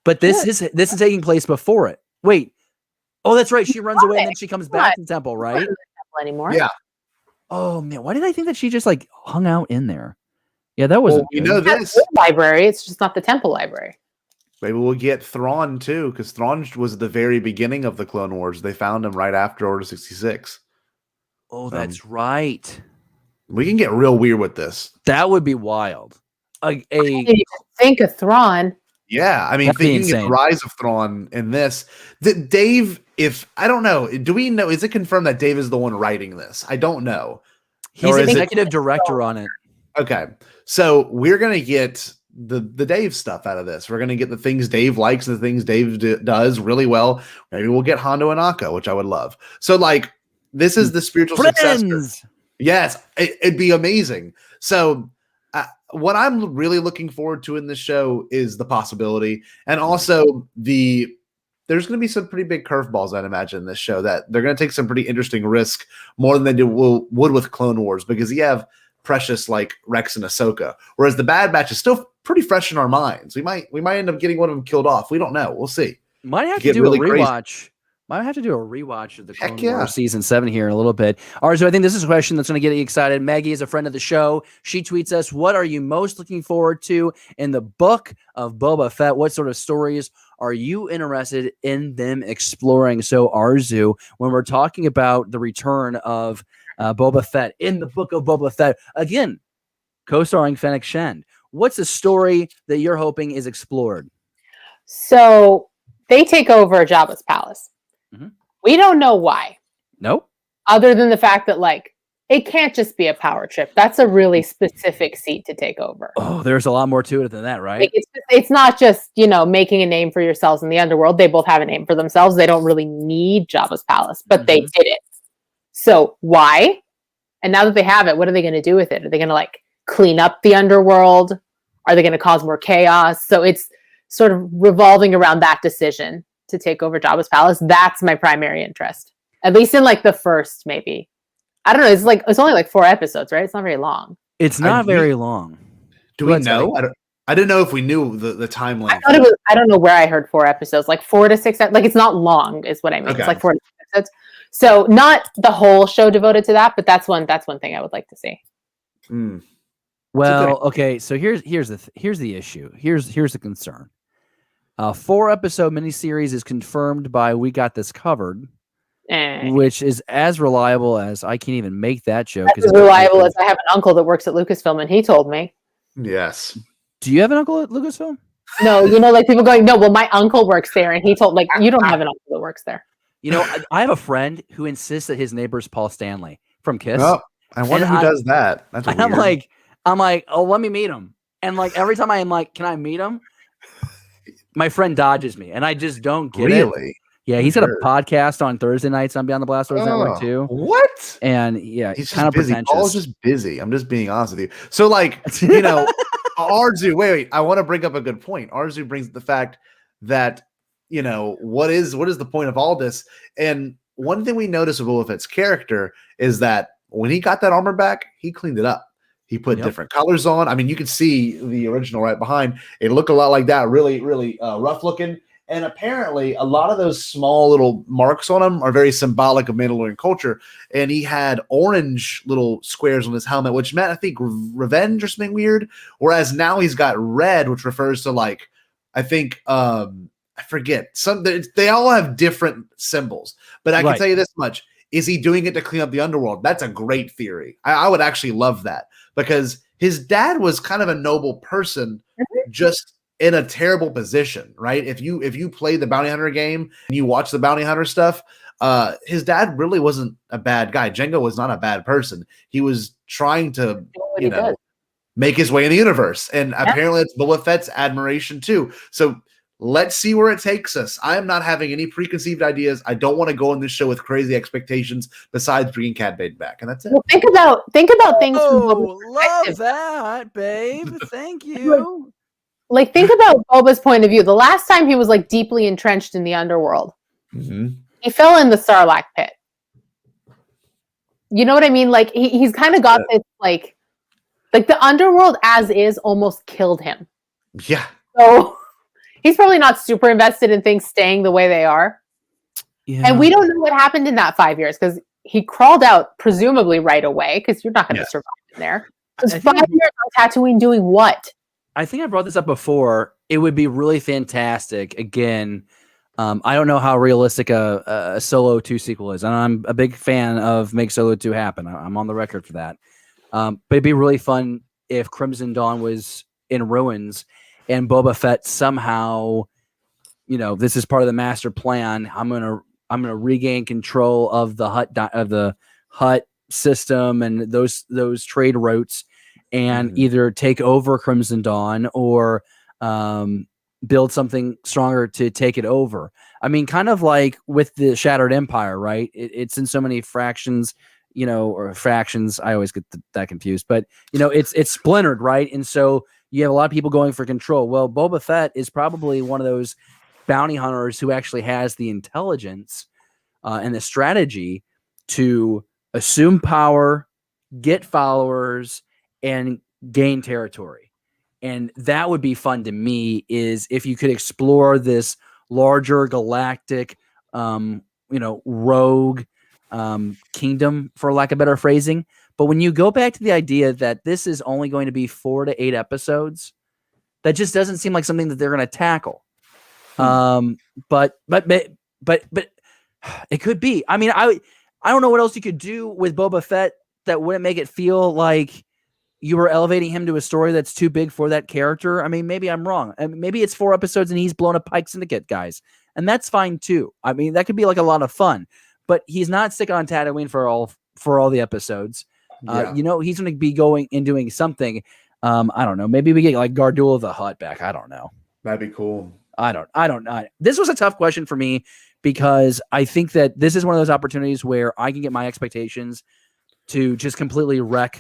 But this is taking place before it. Wait. Oh, that's right. She runs away and then she comes back to the temple, right? Not in the temple anymore. Yeah. Oh man, why did I think that she just hung out in there? Yeah, that wasn't. This library. It's just not the temple library. Maybe we'll get Thrawn too, because Thrawn was at the very beginning of the Clone Wars. They found him right after Order 66. Oh, that's right. We can get real weird with this. That would be wild. I didn't even think of Thrawn. Yeah, I mean, thinking the rise of Thrawn in this. Dave, I don't know, do we know? Is it confirmed that Dave is the one writing this? I don't know. He's an executive director on it. Okay, so we're gonna get the Dave stuff out of this. We're gonna get the things Dave likes and the things Dave does really well. Maybe we'll get Hondo and Akka, which I would love. So this is the spiritual successor. Yes, it'd be amazing. So. What I'm really looking forward to in this show is the possibility, and also there's going to be some pretty big curveballs, I'd imagine, in this show, that they're going to take some pretty interesting risk, more than they would with Clone Wars, because you have precious like Rex and Ahsoka. Whereas the Bad Batch is still pretty fresh in our minds. We might end up getting one of them killed off. We don't know. We'll see. Might have to do a rewatch. Might have to do a rewatch of the Clone Wars season 7 here in a little bit. Arzu, I think this is a question that's going to get you excited. Maggie is a friend of the show. She tweets us, what are you most looking forward to in the Book of Boba Fett? What sort of stories are you interested in them exploring? So Arzu, when we're talking about the return of Boba Fett in the Book of Boba Fett, again, co-starring Fennec Shand, what's a story that you're hoping is explored? So they take over Jabba's palace. Mm-hmm. We don't know why. Nope. Other than the fact that, like, it can't just be a power trip. That's a really specific seat to take over. Oh, there's a lot more to it than that, right? Like, it's not just, making a name for yourselves in the underworld. They both have a name for themselves. They don't really need Jabba's palace, but they did it. So why? And now that they have it, what are they going to do with it? Are they going to, like, clean up the underworld? Are they going to cause more chaos? So it's sort of revolving around that decision to take over Jabba's palace. That's my primary interest. At least in like the first, maybe. I don't know. It's only like 4 episodes, right? It's not very long. It's not very long. Do we know? I didn't know if we knew the time length. I don't know where I heard 4 episodes, like 4 to 6. Like it's not long, is what I mean. Okay. It's like 4 to 6 episodes. So not the whole show devoted to that, but that's one thing I would like to see. Well, okay. So here's the issue. Here's the concern. 4-episode miniseries is confirmed by We Got This Covered, which is as reliable as I can't even make that joke. As reliable as I have an uncle that works at Lucasfilm, and he told me. Yes. Do you have an uncle at Lucasfilm? No, like people going, no, well, my uncle works there, and he told, like, you don't have an uncle that works there. I have a friend who insists that his neighbor is Paul Stanley from Kiss. Oh, I wonder who does that. That's weird. I'm like, oh, let me meet him. And like every time I am like, can I meet him? My friend dodges me, and I just don't get it. Really? Yeah, he's got a podcast on Thursday nights on Beyond the Blasters Network too. What? And yeah, he's kind of busy. Paul's just busy. I'm just being honest with you. So like, Arzu, wait, I want to bring up a good point. Arzu brings the fact that, what is the point of all this? And one thing we notice with Boba Fett's character is that when he got that armor back, he cleaned it up. He put different colors on. I mean, you can see the original right behind. It looked a lot like that, really, really rough looking. And apparently, a lot of those small little marks on him are very symbolic of Mandalorian culture. And he had orange little squares on his helmet, which meant, I think, revenge or something weird. Whereas now he's got red, which refers to, like, I think, I forget. They all have different symbols. But I can tell you this much. Is he doing it to clean up the underworld? That's a great theory. I would actually love that, because his dad was kind of a noble person, just in a terrible position, right? If you play the bounty hunter game and you watch the bounty hunter stuff, his dad really wasn't a bad guy. Jango was not a bad person. He was trying to, make his way in the universe. And apparently it's Boba Fett's admiration too. So let's see where it takes us. I am not having any preconceived ideas. I don't want to go on this show with crazy expectations besides bringing Cad Bane back. And that's it. Well, think about things. Oh, love that, babe. Thank you. Like, think about Boba's point of view. The last time he was, like, deeply entrenched in the underworld, he fell in the Sarlacc pit. You know what I mean? Like, he's kind of got this, like the underworld as is almost killed him. Yeah. So he's probably not super invested in things staying the way they are. Yeah. And we don't know what happened in that 5 years, because he crawled out presumably right away, because you're not going to survive in there. It was 5 years on Tatooine doing what? I think I brought this up before. It would be really fantastic. Again, I don't know how realistic a Solo 2 sequel is, and I'm a big fan of make Solo 2 happen. I'm on the record for that. But it'd be really fun if Crimson Dawn was in ruins and Boba Fett somehow, this is part of the master plan. I'm gonna regain control of the Hutt system and those trade routes, and either take over Crimson Dawn or build something stronger to take it over. I mean, kind of like with the Shattered Empire, right? It's in so many fractions, or factions. I always get that confused, but it's splintered, right? And so you have a lot of people going for control. Well, Boba Fett is probably one of those bounty hunters who actually has the intelligence and the strategy to assume power, get followers, and gain territory. And that would be fun to me, is if you could explore this larger galactic, rogue kingdom, for lack of better phrasing. But when you go back to the idea that this is only going to be 4 to 8 episodes, that just doesn't seem like something that they're going to tackle. But it could be. I mean, I don't know what else you could do with Boba Fett that wouldn't make it feel like you were elevating him to a story that's too big for that character. I mean, maybe I'm wrong. I mean, maybe it's 4 episodes and he's blown up Pike Syndicate guys, and that's fine too. I mean, that could be like a lot of fun. But he's not sticking on Tatooine for all the episodes. He's going to be going and doing something. I don't know. Maybe we get like Gardula the Hutt back. I don't know. That'd be cool. I don't know. This was a tough question for me, because I think that this is one of those opportunities where I can get my expectations to just completely wreck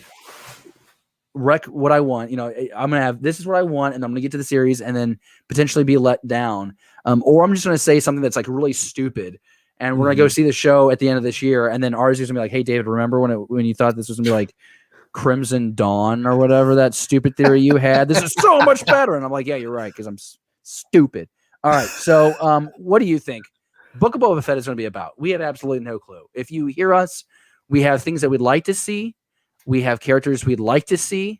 what I want. I'm going to have, this is what I want, and I'm going to get to the series and then potentially be let down. Or I'm just going to say something that's like really stupid, and we're going to go see the show at the end of this year. And then ours is going to be like, hey, David, remember when you thought this was going to be like Crimson Dawn or whatever, that stupid theory you had? This is so much better. And I'm like, yeah, you're right, because I'm stupid. All right. So what do you think Book of Boba Fett is going to be about? We have absolutely no clue. If you hear us, we have things that we'd like to see. We have characters we'd like to see.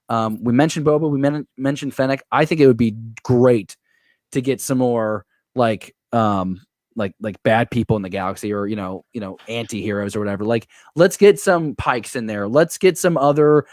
We mentioned Boba. We mentioned Fennec. I think it would be great to get some more like bad people in the galaxy, or anti-heroes or whatever. Like, let's get some Pikes in there. Let's get some other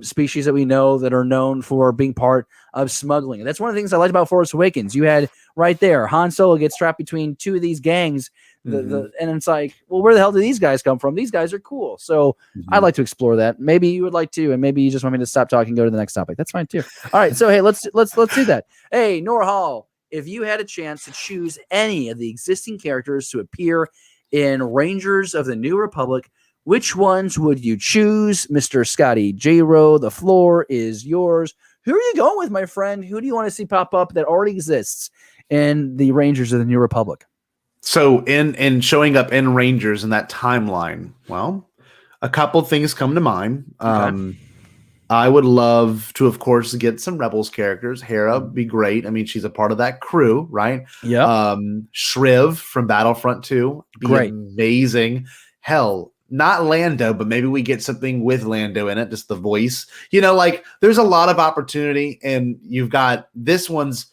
species that we know that are known for being part of smuggling. And that's one of the things I liked about Force Awakens. You had right there Han Solo gets trapped between 2 of these gangs, and it's like, well, where the hell do these guys come from? These guys are cool. So I'd like to explore that. Maybe you would like to, and maybe you just want me to stop talking and go to the next topic. That's fine too. All right, so hey, let's do that. Hey, Nora Hall, if you had a chance to choose any of the existing characters to appear in Rangers of the New Republic, which ones would you choose? Mr. Scotty J-Ro, the floor is yours. Who are you going with, my friend? Who do you want to see pop up that already exists in the Rangers of the New Republic? So in showing up in Rangers in that timeline, well, a couple things come to mind. Okay. I would love to, of course, get some Rebels characters. Hera would be great. I mean, she's a part of that crew, right? Yeah. Shriv from Battlefront 2, be great. Amazing. Hell, not Lando, but maybe we get something with Lando in it, just the voice. There's a lot of opportunity, and you've got this one's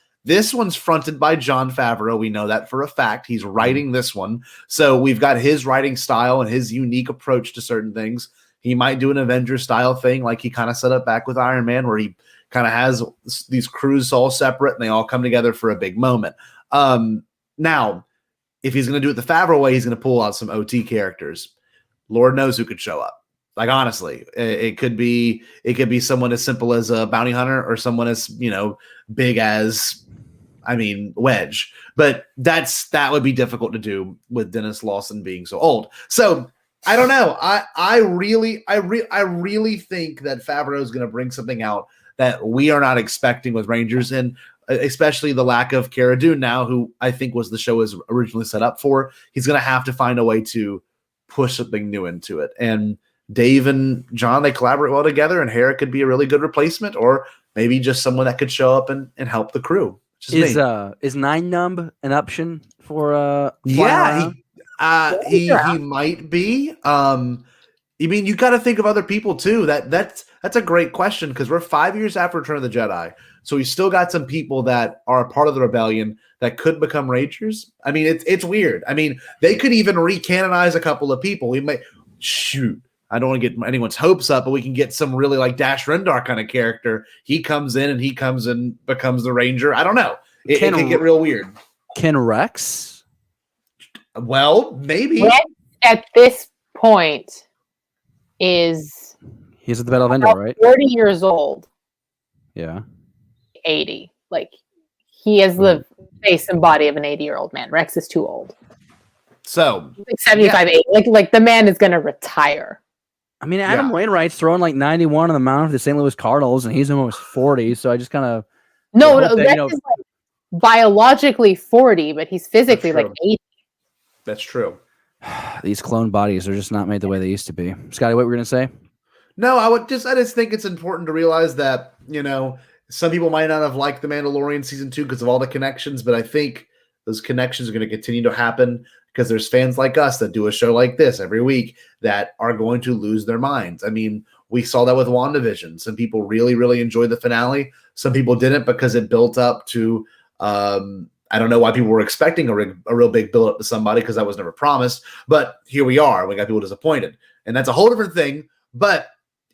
fronted by Jon Favreau. We know that for a fact. He's writing this one. So we've got his writing style and his unique approach to certain things. He might do an Avengers style thing like he kind of set up back with Iron Man, where he kind of has these crews all separate and they all come together for a big moment. Now, if he's going to do it the Favreau way, he's going to pull out some OT characters. Lord knows who could show up. Like, honestly, it could be someone as simple as a bounty hunter, or someone as, big as, Wedge. But that would be difficult to do with Dennis Lawson being so old. So I don't know. I really think that Favreau is going to bring something out that we are not expecting with Rangers, and especially the lack of Cara Dune now, who I think was the show was originally set up for. He's going to have to find a way to push something new into it. And Dave and John, they collaborate well together, and Hera could be a really good replacement, or maybe just someone that could show up and help the crew. Is 9 Numb an option for yeah, he might be. You got to think of other people too. That's a great question, because we're 5 years after Return of the Jedi, so we still got some people that are a part of the rebellion that could become Rangers. It's weird. They could even recanonize a couple of people. We might I don't want to get anyone's hopes up, but we can get some really like Dash Rendar kind of character. He comes in and becomes the Ranger. I don't know. It can get real weird. Can Rex? Well, maybe. Rex at this point he's at the Battle of Endor, right? 40 years old. Yeah. 80. Like, he has the face and body of an 80-year-old man. Rex is too old. So like 75, 80. Like the man is gonna retire. Adam Wainwright's throwing like 91 on the mound for the St. Louis Cardinals, and he's almost 40. So I just kind of Rex is like biologically 40, but he's physically like 80. That's true. These clone bodies are just not made the way they used to be. Scotty, what were you gonna say? No, I just think it's important to realize that, some people might not have liked The Mandalorian season 2 because of all the connections, but I think those connections are going to continue to happen because there's fans like us that do a show like this every week that are going to lose their minds. I mean, we saw that with WandaVision. Some people really, really enjoyed the finale. Some people didn't because it built up to, I don't know why people were expecting a real big build up to somebody because that was never promised. But here we are. We got people disappointed. And that's a whole different thing. But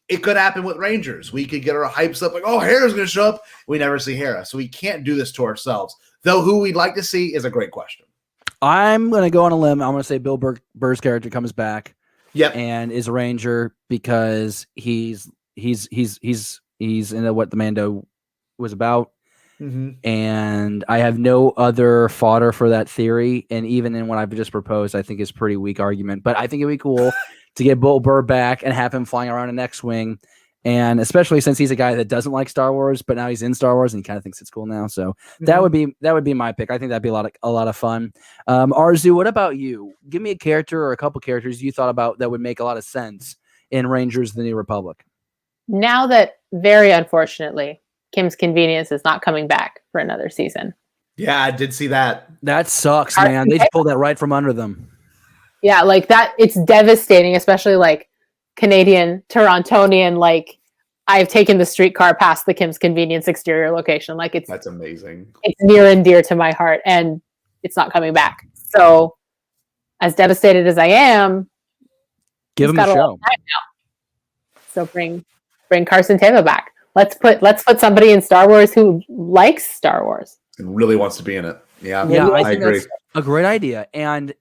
it could happen with Rangers. We could get our hypes up like, oh, Hera's going to show up. We never see Hera. So we can't do this to ourselves. Though who we'd like to see is a great question. I'm going to go on a limb. I'm going to say Bill Burr's character comes back. Yep. And is a Ranger because he's into what the Mando was about. Mm-hmm. And I have no other fodder for that theory. And even in what I've just proposed, I think is pretty weak argument. But I think it'd be cool to get Bill Burr back and have him flying around an X-Wing. And especially since he's a guy that doesn't like Star Wars, but now he's in Star Wars and he kind of thinks it's cool now. So that would be my pick. I think that'd be a lot of fun. Arzu, what about you? Give me a character or a couple characters you thought about that would make a lot of sense in Rangers of the New Republic. Now that, very unfortunately, Kim's Convenience is not coming back for another season. Yeah, I did see that. That sucks, man. They just pulled that right from under them. Yeah, like that. It's devastating, especially like Canadian, Torontonian. Like, I've taken the streetcar past the Kim's Convenience exterior location. Like, that's amazing. It's near and dear to my heart, and it's not coming back. So, as devastated as I am, give him a show. So bring Carson Teva back. Let's put somebody in Star Wars who likes Star Wars and really wants to be in it. Yeah, I agree. That's a great idea. And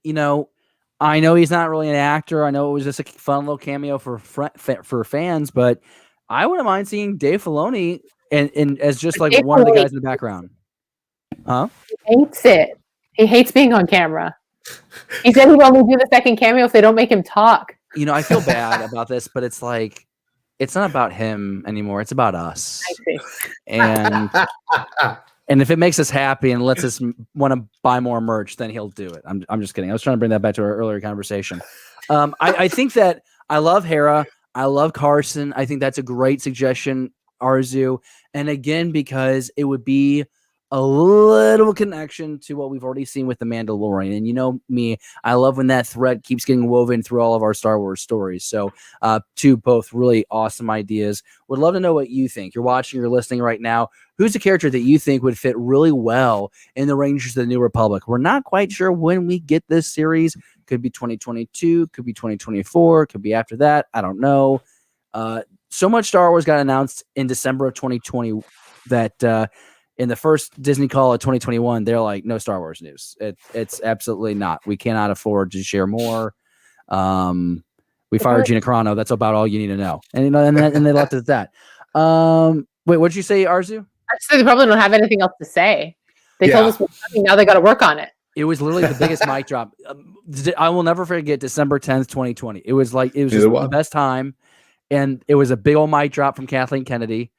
I know he's not really an actor. I know it was just a fun little cameo for fans, but I wouldn't mind seeing Dave Filoni and as just like one of the guys in the background. Huh? He hates it. He hates being on camera. He said he'd only do the second cameo if they don't make him talk. I feel bad about this, but it's like, it's not about him anymore. It's about us. I see. And if it makes us happy and lets us want to buy more merch, then he'll do it. I'm just kidding. I was trying to bring that back to our earlier conversation. I think that I love Hera. I love Carson. I think that's a great suggestion, Arzu. And again, because it would be a little connection to what we've already seen with The Mandalorian. And you know me, I love when that thread keeps getting woven through all of our Star Wars stories. So two both really awesome ideas. Would love to know what you think. You're watching, you're listening right now. Who's a character that you think would fit really well in the Rangers of the New Republic? We're not quite sure when we get this series. Could be 2022, could be 2024, could be after that. I don't know. So much Star Wars got announced in December of 2020 that in the first Disney call of 2021, they're like, no Star Wars news. It's absolutely not. We cannot afford to share more. We fired Gina Carano. That's about all you need to know. And they left it at that. Wait, what'd you say, Arzu? So they probably don't have anything else to say. They told us now they got to work on it. It was literally the biggest mic drop. I will never forget December 10th, 2020. It was just the best time. And it was a big old mic drop from Kathleen Kennedy.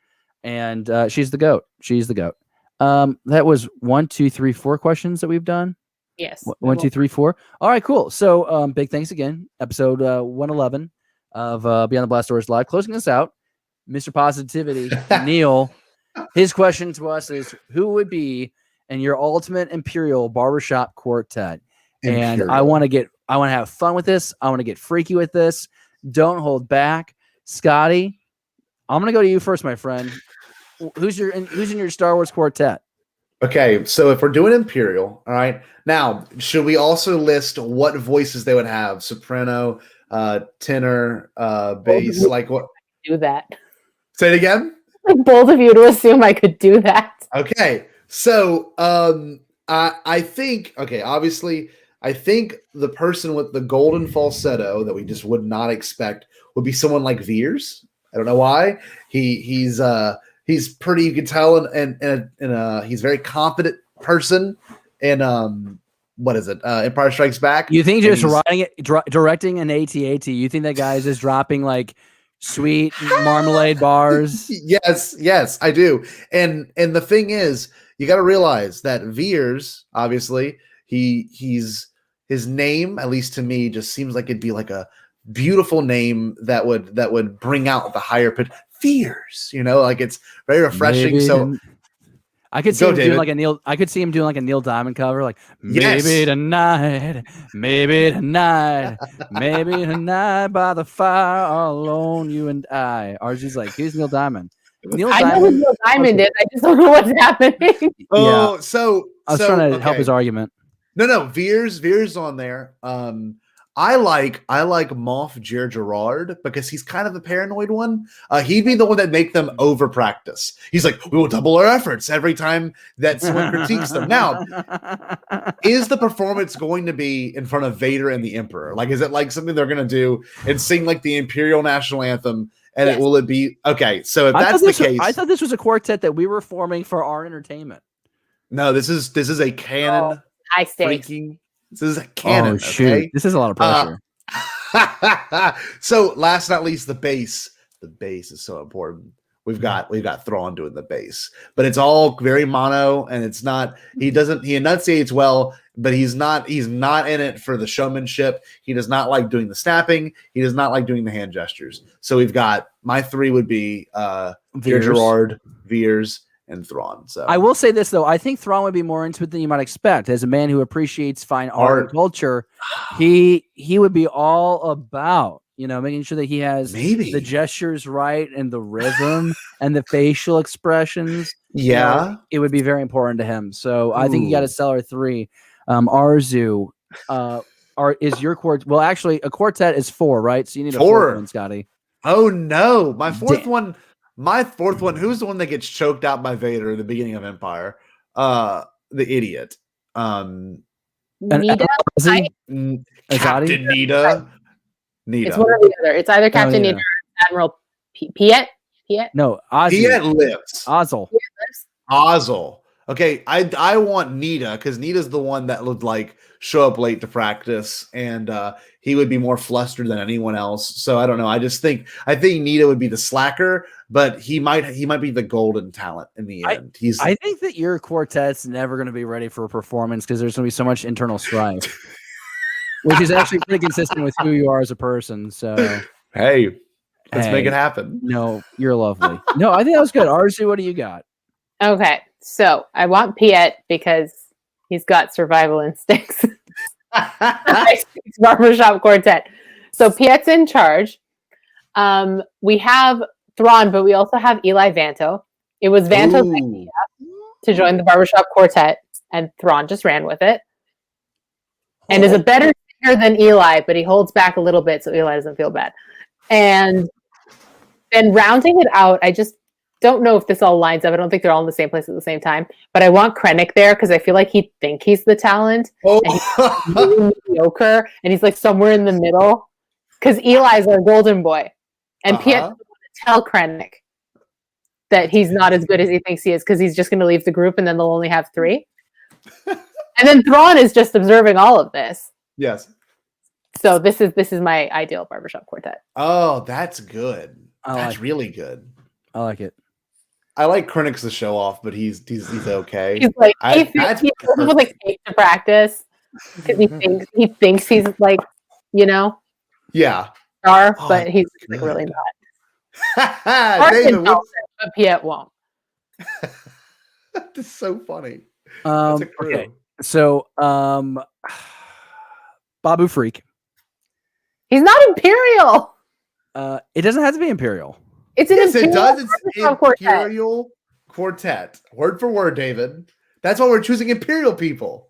And she's the GOAT. She's the GOAT. That was 1, 2, 3, 4 questions that we've done. Yes. 1, 2, 3, 4. All right, cool. So big thanks again. Episode 111 of Beyond the Blast Doors Live. Closing this out, Mr. Positivity, Neil. His question to us is, who would be in your ultimate Imperial barbershop quartet? Imperial. And I want to have fun with this. I want to get freaky with this. Don't hold back. Scotty, I'm going to go to you first, my friend. Who's in your Star Wars quartet? Okay, so if we're doing Imperial, all right. Now, should we also list what voices they would have? Soprano, tenor, bass, like what? Do that. Say it again. Like bold of you to assume I could do that. Okay, so I think obviously, I think the person with the golden falsetto that we just would not expect would be someone like Veers. I don't know why. He's pretty. You can tell, and he's a very confident person. And what is it? Empire Strikes Back. You think just directing an AT-AT? You think that guy is just dropping like sweet marmalade bars? Yes, I do. And the thing is, you got to realize that Veers, obviously, he's his name, at least to me, just seems like it'd be like a beautiful name that would bring out the higher pitch. Fears, like it's very refreshing. Maybe So I could see Go, him doing David. like a Neil. I could see him doing like a Neil Diamond cover, like Yes. maybe tonight, maybe tonight, maybe tonight by the fire, all alone, you and I. Arzu's like, here's Neil Diamond. Neil I know who Neil Diamond is. I just don't know what's happening. Oh, so I was trying to help his argument. No, Veer's on there. I like Moff Gerard because he's kind of the paranoid one. He'd be the one that make them over practice. He's like, we will double our efforts every time that someone critiques them. Now, is the performance going to be in front of Vader and the Emperor? Like, is it like something they're going to do and sing like the Imperial national anthem? And Yes. will it be okay? So if that's the case, I thought this was a quartet that we were forming for our entertainment. no, this is a canon. High stakes. This is a canon. Oh shoot! Okay? This is a lot of pressure. So last but not least, the bass. The bass is so important. We've got Thrawn doing the bass, but it's all very mono, and it's not. He enunciates well, but he's not in it for the showmanship. He does not like doing the snapping. He does not like doing the hand gestures. So we've got my three would be Gerard, Veers, and Thrawn. So I will say this though, I think Thrawn would be more into it than you might expect. As a man who appreciates fine art and culture, he would be all about making sure that he has the gestures right and the rhythm and the facial expressions. Yeah, it would be very important to him. So I think you got to sell our three. Arzu, is your quartet? Well, actually, a quartet is 4, right? So you need a 4th one, Scotty. Oh no, my fourth one. My fourth one, who's the one that gets choked out by Vader in the beginning of Empire? The idiot. Nita? Captain Nita. It's one or the other. It's either Captain Nita or Admiral Piet. No, Ozzy. Piet lives. Ozzel. Okay, I want Nita because Nita's the one that would like show up late to practice, and he would be more flustered than anyone else. So I don't know. I think Nita would be the slacker, but he might be the golden talent in the end. I think that your quartet's never going to be ready for a performance because there's going to be so much internal strife, which is actually pretty consistent with who you are as a person. So hey, let's make it happen. No, you're lovely. No, I think that was good. Arzu, what do you got? Okay, so I want Piet because he's got survival instincts. Barbershop quartet. So Piet's in charge. We have Thrawn, but we also have Eli Vanto. It was Vanto's idea to join the barbershop quartet, and Thrawn just ran with it. And is a better singer than Eli, but he holds back a little bit so Eli doesn't feel bad. And then rounding it out, I just don't know if this all lines up. I don't think they're all in the same place at the same time. But I want Krennic there because I feel like he'd think he's the talent. And he's really mediocre. And he's like somewhere in the middle. Because Eli's our golden boy. And Piet doesn't want to tell Krennic that he's not as good as he thinks he is because he's just going to leave the group and then they'll only have 3. And then Thrawn is just observing all of this. Yes. So this is my ideal barbershop quartet. Oh, that's good. That's really good. I like it. I like Krennic's the show off, but he's okay. He's like he feels like fake to practice because he thinks he's like star, but he's like really not. David, but Piet won't. That's so funny. That's a crew. Okay. So Babu Freak. He's not Imperial. It doesn't have to be Imperial. It's an Imperial. It does. It's Imperial quartet. Word for word, David. That's why we're choosing Imperial people.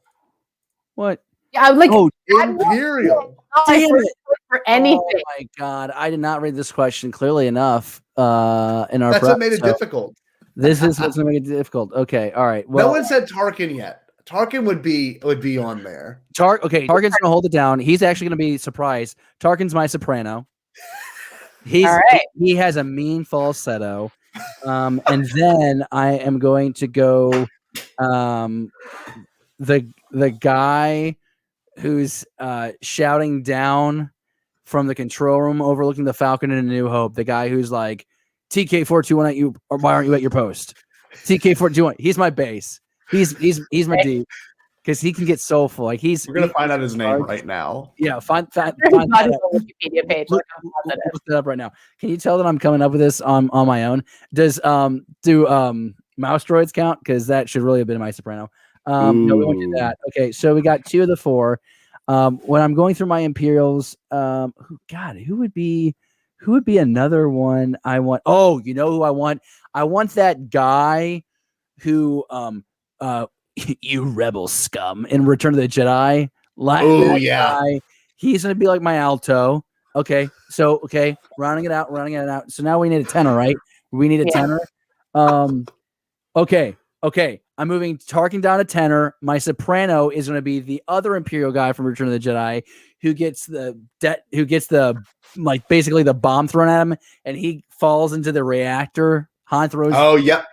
What? Yeah, I was like, Imperial. Damn it. For anything. Oh my god, I did not read this question clearly enough. In our That's what made it difficult. This is what's going to make it difficult. Okay, all right. Well, no one said Tarkin yet. Tarkin would be on there. Tarkin's going to hold it down. He's actually going to be surprised. Tarkin's my soprano. He has a mean falsetto. And then I am going to go the guy who's shouting down from the control room overlooking the Falcon and A New Hope. The guy who's like, TK421 at you, or why aren't you at your post? TK421. He's my bass. He's my dude. because he can get soulful. Like We're gonna find out his name right now. Yeah, find that Wikipedia page. Look that up right now. Can you tell that I'm coming up with this on my own? Does do mouse droids count? Because that should really have been my soprano. No, we won't do that. Okay, so we got 2 of the 4. When I'm going through my Imperials, who would be another one I want? Oh, you know who I want? I want that guy who you rebel scum in Return of the Jedi. Oh yeah. Guy, he's gonna be like my alto. Okay, so rounding it out. So now we need a tenor, right? We need a tenor. Okay. I'm moving Tarkin down to tenor. My soprano is going to be the other Imperial guy from Return of the Jedi, who gets like basically the bomb thrown at him, and he falls into the reactor. Han throws. Oh yep.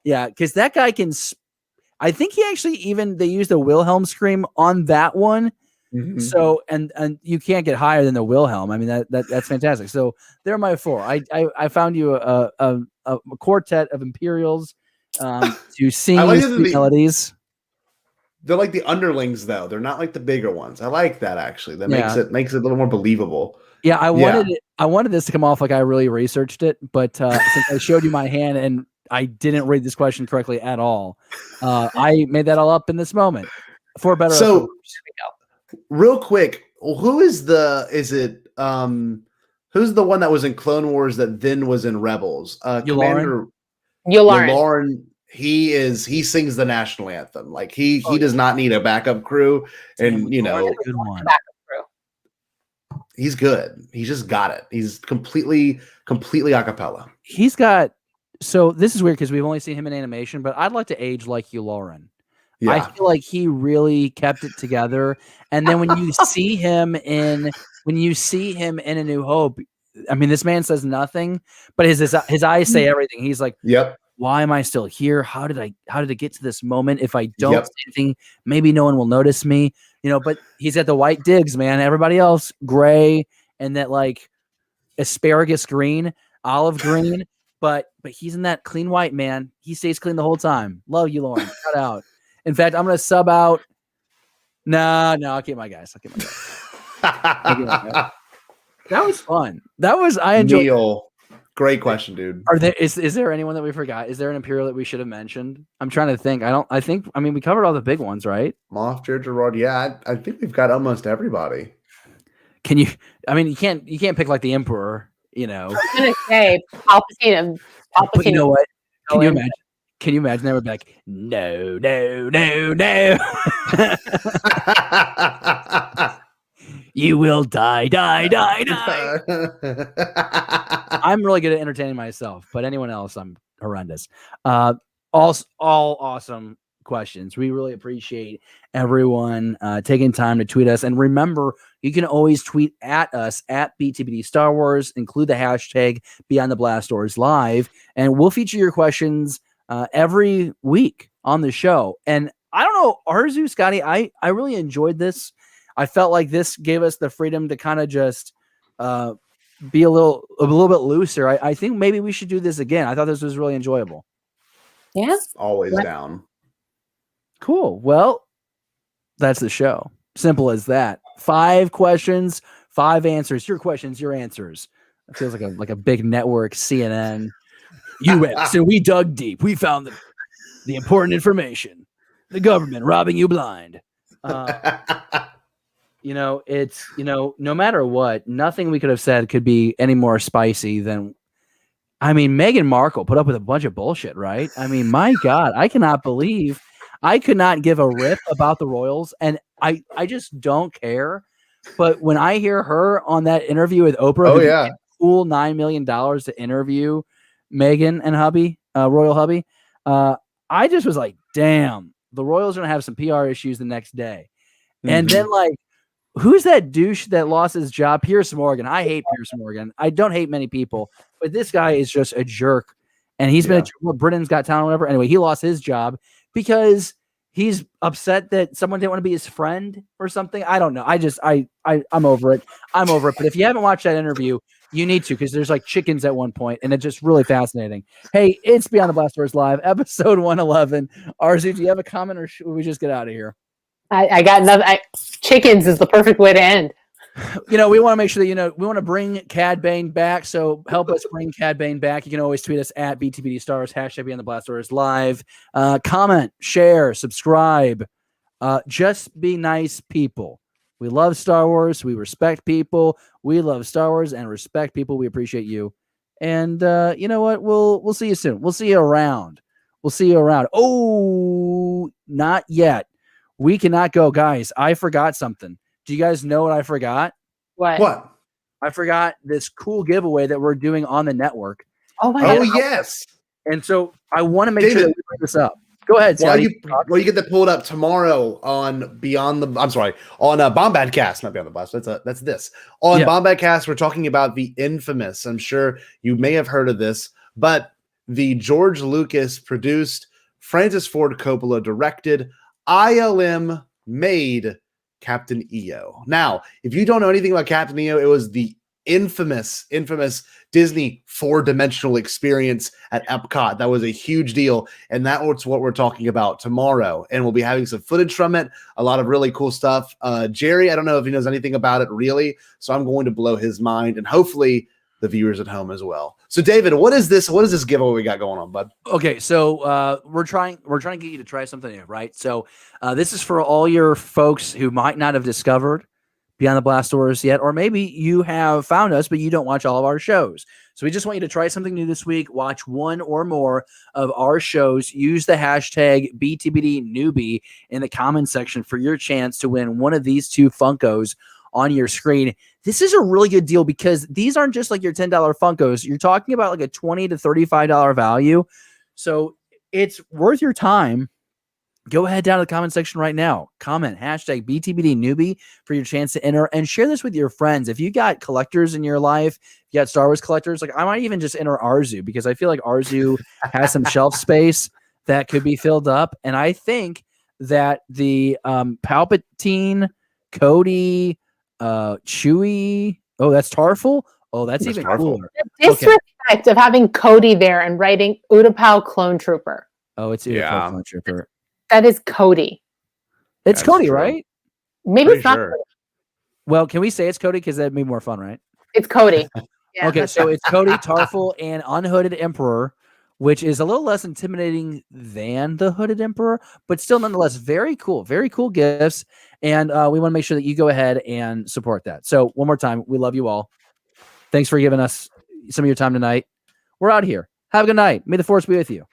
Yeah, because that guy can. I think he actually they used the Wilhelm scream on that one. Mm-hmm. So and you can't get higher than the Wilhelm. I mean that's fantastic. So they're my 4. I found you a quartet of Imperials to sing melodies. They're like the underlings though. They're not like the bigger ones. I like that actually. That makes it a little more believable. Yeah, I wanted this to come off like I really researched it, but since I showed you my hand and I didn't read this question correctly at all, I made that all up in this moment for better. So real quick, who's the one that was in Clone Wars that then was in Rebels? Commander Yularen. He sings the national anthem. Like he does not need a backup crew, and good one. He's good. He's just got it. He's completely a cappella. He's got. So this is weird because we've only seen him in animation, but I'd like to age like Yularen. Yeah. I feel like he really kept it together. And then when you see him in A New Hope, I mean, this man says nothing, but his eyes say everything. He's like, "Yep, why am I still here? How did it get to this moment? If I don't say anything, maybe no one will notice me, But he's got the white digs, man. Everybody else gray and that like asparagus green, olive green, but he's in that clean white, man. He stays clean the whole time. Love you, Lauren. Cut out. In fact, I'm gonna sub out. No, I'll keep my guys. That was fun. I enjoyed. Neil, great question, dude. Is there anyone that we forgot? Is there an Imperial that we should have mentioned? I'm trying to think. I mean, we covered all the big ones, right? Moff Gerard. Yeah, I think we've got almost everybody. Can you? I mean, you can't pick like the Emperor. I was gonna say Palpatine. But you know what? Can you imagine? They would be like, no. You will die. I'm really good at entertaining myself, but anyone else, I'm horrendous. All awesome questions. We really appreciate everyone taking time to tweet us. And remember, you can always tweet at us at BTBD Star Wars. Include the hashtag Beyond the Blast Doors Live, and we'll feature your questions every week on the show. And I don't know, Arzu, Scotty, I really enjoyed this. I felt like this gave us the freedom to kind of just be a little bit looser. I think maybe we should do this again. I thought this was really enjoyable. Yeah. Always down. Cool. Well, that's the show. Simple as that. 5 questions, 5 answers. Your questions, your answers. It feels like a big network, CNN. So we dug deep. We found the important information. The government robbing you blind. It's no matter what, nothing we could have said could be any more spicy than. I mean, Meghan Markle put up with a bunch of bullshit, right? I mean, my God, I cannot believe I could not give a rip about the Royals, and I just don't care. But when I hear her on that interview with Oprah, cool $9 million to interview Meghan and hubby, Royal hubby, I just was like, damn, the Royals are gonna have some PR issues the next day. Mm-hmm. And then who's that douche that lost his job? Piers Morgan. I hate Piers Morgan. I don't hate many people, but this guy is just a jerk. And he's been Britain's Got Talent or whatever. Anyway, he lost his job because he's upset that someone didn't want to be his friend or something. I don't know. I'm over it. But if you haven't watched that interview, you need to, because there's like chickens at one point, and it's just really fascinating. Hey, it's Beyond the Blast Doors Live, episode 111. Arzu, do you have a comment, or should we just get out of here? I got nothing. Chickens is the perfect way to end. We want to make sure that, we want to bring Cad Bane back. So help us bring Cad Bane back. You can always tweet us at BTBD Stars, hashtag Beyond the Blast Doors Live. Comment, share, subscribe. Just be nice people. We love Star Wars. We respect people. We love Star Wars and respect people. We appreciate you. And you know what? We'll see you soon. We'll see you around. We'll see you around. Oh, not yet. We cannot go, guys. I forgot something. Do you guys know what I forgot? What? I forgot this cool giveaway that we're doing on the network. Oh my god! Yes. And so I want to make sure that we bring this up. Go ahead, Scotty. Well, you get that pulled up tomorrow on on Bombadcast, not Beyond the Blast. That's this. On Bombadcast, we're talking about the infamous, I'm sure you may have heard of this, but the George Lucas produced, Francis Ford Coppola directed, ILM made Captain EO. Now, if you don't know anything about Captain EO, it was the infamous Disney 4-dimensional experience at Epcot. That was a huge deal, and that's what we're talking about tomorrow. And we'll be having some footage from it, a lot of really cool stuff. Jerry, I don't know if he knows anything about it really, so I'm going to blow his mind, and hopefully the viewers at home as well. So, David, what is this giveaway we got going on, bud? Okay, so we're trying to get you to try something new, right? So this is for all your folks who might not have discovered Beyond the Blast Doors yet, or maybe you have found us, but you don't watch all of our shows. So we just want you to try something new this week. Watch one or more of our shows. Use the hashtag BTBDnewbie in the comments section for your chance to win one of these 2 Funkos on your screen. This is a really good deal because these aren't just like your $10 Funkos. You're talking about like a $20 to $35 value. So it's worth your time. Go ahead down to the comment section right now. Comment hashtag BTBDnewbie for your chance to enter, and share this with your friends. If you got collectors in your life, you got Star Wars collectors, like I might even just enter Arzu because I feel like Arzu has some shelf space that could be filled up. And I think that the Palpatine, Cody, Chewie, that's Tarful. Oh, that's even cooler. The disrespect of having Cody there and writing Utapau Clone Trooper. Oh, it's Utapau Clone Trooper. That is Cody. It's Cody, right? Maybe it's not Cody. Well, can we say it's Cody? Because that'd be more fun, right? It's Cody. Yeah, okay, so it's Cody, Tarful, and Unhooded Emperor, which is a little less intimidating than the Hooded Emperor, but still nonetheless very cool gifts. And we want to make sure that you go ahead and support that. So one more time, we love you all. Thanks for giving us some of your time tonight. We're out here. Have a good night. May the Force be with you.